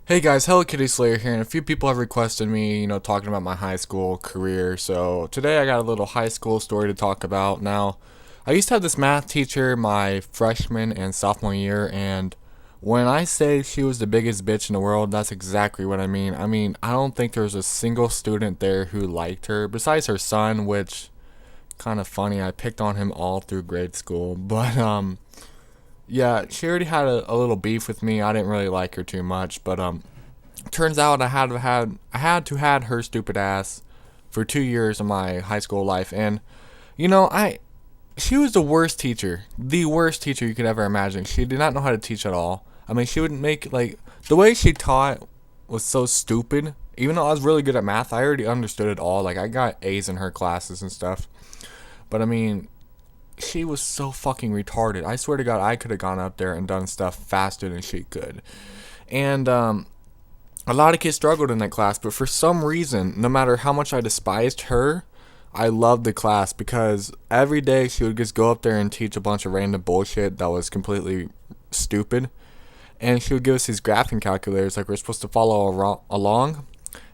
Hey guys, HelloKittySlayr here, and a few people have requested me, talking about my high school career. So today I got a little high school story to talk about. Now, I used to have this math teacher my freshman and sophomore year, and when I say she was the biggest bitch in the world, that's exactly what I mean. I don't think there was a single student there who liked her, besides her son, which kind of funny. I picked on him all through grade school, but yeah, she already had a little beef with me. I didn't really like her too much, but turns out I had to had her stupid ass for 2 years of my high school life, and I she was the worst teacher you could ever imagine. She did not know how to teach at all. She would make like the way she taught was so stupid. Even though I was really good at math, I already understood it all. Like I got A's in her classes and stuff. But she was so fucking retarded. I swear to God, I could have gone up there and done stuff faster than she could. And a lot of kids struggled in that class, but for some reason, no matter how much I despised her, I loved the class because every day she would just go up there and teach a bunch of random bullshit that was completely stupid. And she would give us these graphing calculators like we're supposed to follow along.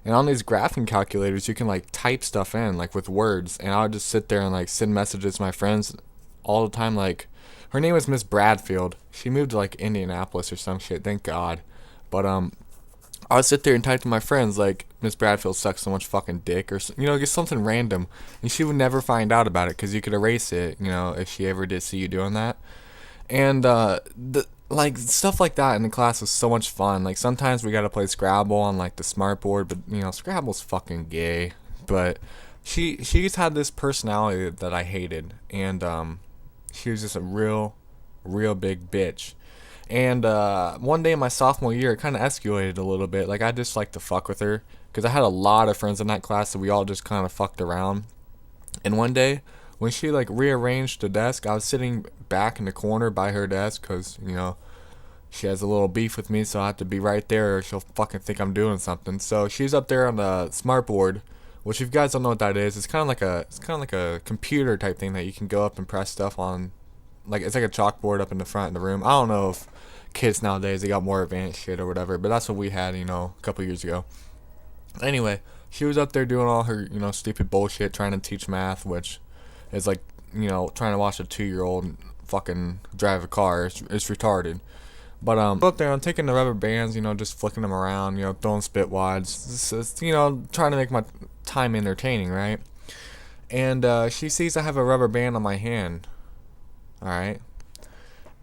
And on these graphing calculators, you can like type stuff in like with words. And I would just sit there and like send messages to my friends all the time. Like her name was Miss Bradfield. She moved to like Indianapolis or some shit. Thank God. But I would sit there and type to my friends like Miss Bradfield sucks so much fucking dick or just something random, and she would never find out about it because you could erase it, if she ever did see you doing that. And like stuff like that in the class was so much fun. Like sometimes we got to play Scrabble on like the smart board, but Scrabble's fucking gay. But she just had this personality that I hated, and she was just a real big bitch. And one day in my sophomore year, it kind of escalated a little bit. Like I just like to fuck with her because I had a lot of friends in that class, so we all just kind of fucked around. And one day, when she like rearranged the desk, I was sitting back in the corner by her desk because she has a little beef with me, so I have to be right there, or she'll fucking think I'm doing something. So she's up there on the smart board, which if you guys don't know what that is, it's kind of like a computer type thing that you can go up and press stuff on. Like it's like a chalkboard up in the front of the room. I don't know if kids nowadays they got more advanced shit or whatever, but that's what we had, a couple years ago. Anyway, she was up there doing all her, stupid bullshit, trying to teach math, which is like, trying to watch a 2 year old fucking drive a car. It's retarded. But up there, I'm taking the rubber bands, just flicking them around, throwing spit wads, trying to make my time entertaining, right? And she sees I have a rubber band on my hand, all right,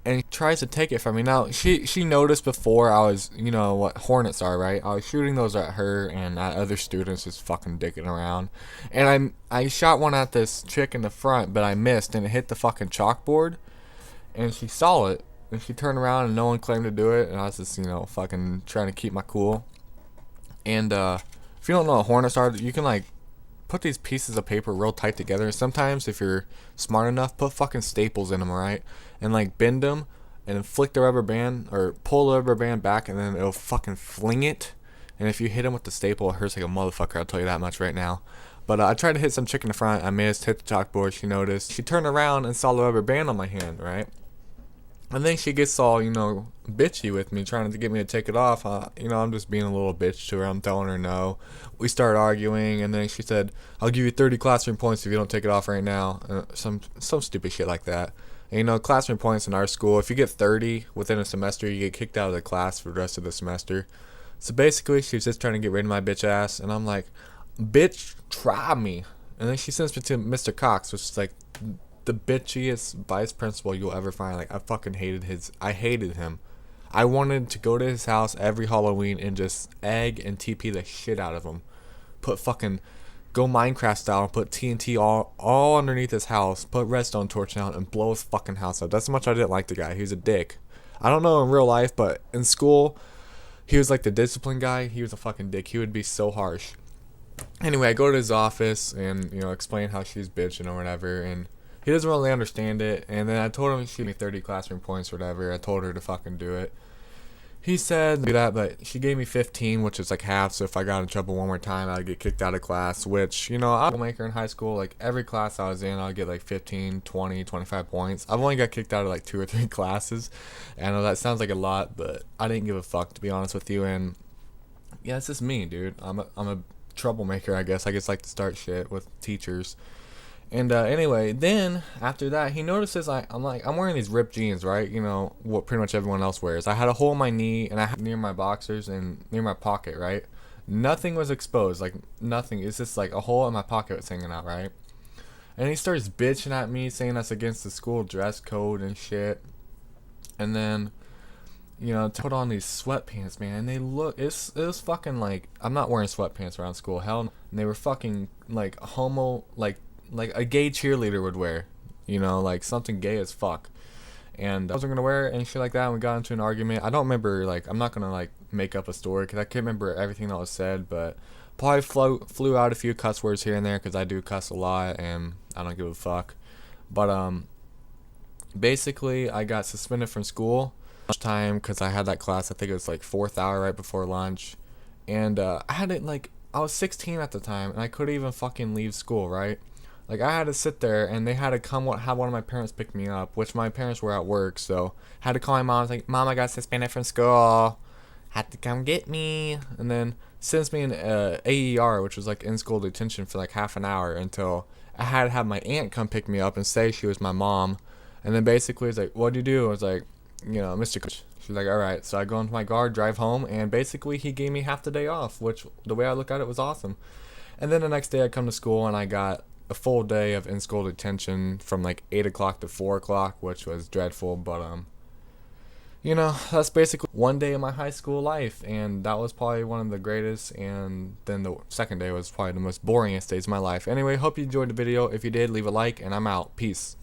and tries to take it from me. Now she noticed before I was, what hornets are, right? I was shooting those at her and at other students just fucking dicking around, and I shot one at this chick in the front, but I missed and it hit the fucking chalkboard, and she saw it and she turned around and no one claimed to do it, and I was just fucking trying to keep my cool. And if you don't know what hornets are, you can like put these pieces of paper real tight together. Sometimes, if you're smart enough, put fucking staples in them, alright? And like bend them and then flick the rubber band or pull the rubber band back and then it'll fucking fling it. And if you hit him with the staple, it hurts like a motherfucker, I'll tell you that much right now. But I tried to hit some chick in the front. I missed, hit the chalkboard. She noticed. She turned around and saw the rubber band on my hand, right? And then she gets all, bitchy with me, trying to get me to take it off. I'm just being a little bitch to her. I'm telling her no. We started arguing, and then she said, "I'll give you 30 classroom points if you don't take it off right now." Some stupid shit like that. And, classroom points in our school, if you get 30 within a semester, you get kicked out of the class for the rest of the semester. So basically, she was just trying to get rid of my bitch ass, and I'm like, "Bitch, try me." And then she sends me to Mr. Cox, which is like the bitchiest vice principal you'll ever find. Like I hated him. I wanted to go to his house every Halloween and just egg and TP the shit out of him. Put fucking go Minecraft style and put TNT all underneath his house. Put redstone torch down and blow his fucking house up. That's how much I didn't like the guy. He was a dick. I don't know in real life, but in school, he was like the discipline guy. He was a fucking dick. He would be so harsh. Anyway, I go to his office and explain how she's bitching or whatever, and he doesn't really understand it. And then I told him she'd give me 30 classroom points or whatever. I told her to fucking do it. He said do that, but she gave me 15, which is like half. So if I got in trouble one more time, I'd get kicked out of class, which, I was a maker in high school. Like every class I was in, I'd get like 15, 20, 25 points. I've only got kicked out of like 2 or 3 classes. I know that sounds like a lot, but I didn't give a fuck, to be honest with you. And yeah, it's just me, dude. I'm a troublemaker, I guess. I just like to start shit with teachers. And anyway, then after that, he notices I'm wearing these ripped jeans, right? You know what pretty much everyone else wears. I had a hole in my knee, and I had near my boxers and near my pocket, right? Nothing was exposed, like nothing. It's just like a hole in my pocket was hanging out, right? And he starts bitching at me, saying that's against the school dress code and shit. And then, to put on these sweatpants, man. And it was fucking like, I'm not wearing sweatpants around school, hell no. And they were fucking like homo, like a gay cheerleader would wear, like something gay as fuck. And I wasn't gonna wear it and shit like that. And we got into an argument. I don't remember, like, I'm not gonna like make up a story because I can't remember everything that was said, but probably flew out a few cuss words here and there because I do cuss a lot and I don't give a fuck. But basically I got suspended from school lunchtime because I had that class. I think it was like fourth hour right before lunch, and I had it like I was 16 at the time and I couldn't even fucking leave school, right? Like I had to sit there and they had to have one of my parents pick me up, which my parents were at work, so had to call my mom. I was like, Mom, I got suspended from school. Had to come get me, and then sends me an AER, which was like in school detention for like half an hour until I had to have my aunt come pick me up and say she was my mom, and then basically it's like, what'd you do? I was like, Mr. Coach. She's like, all right. So I go into my guard, drive home, and basically he gave me half the day off, which the way I look at it was awesome. And then the next day I come to school and I got a full day of in-school detention from like 8 o'clock to 4 o'clock, which was dreadful. But that's basically one day of my high school life, and that was probably one of the greatest. And then the second day was probably the most boringest days of my life. Anyway, hope you enjoyed the video. If you did, leave a like, and I'm out. Peace.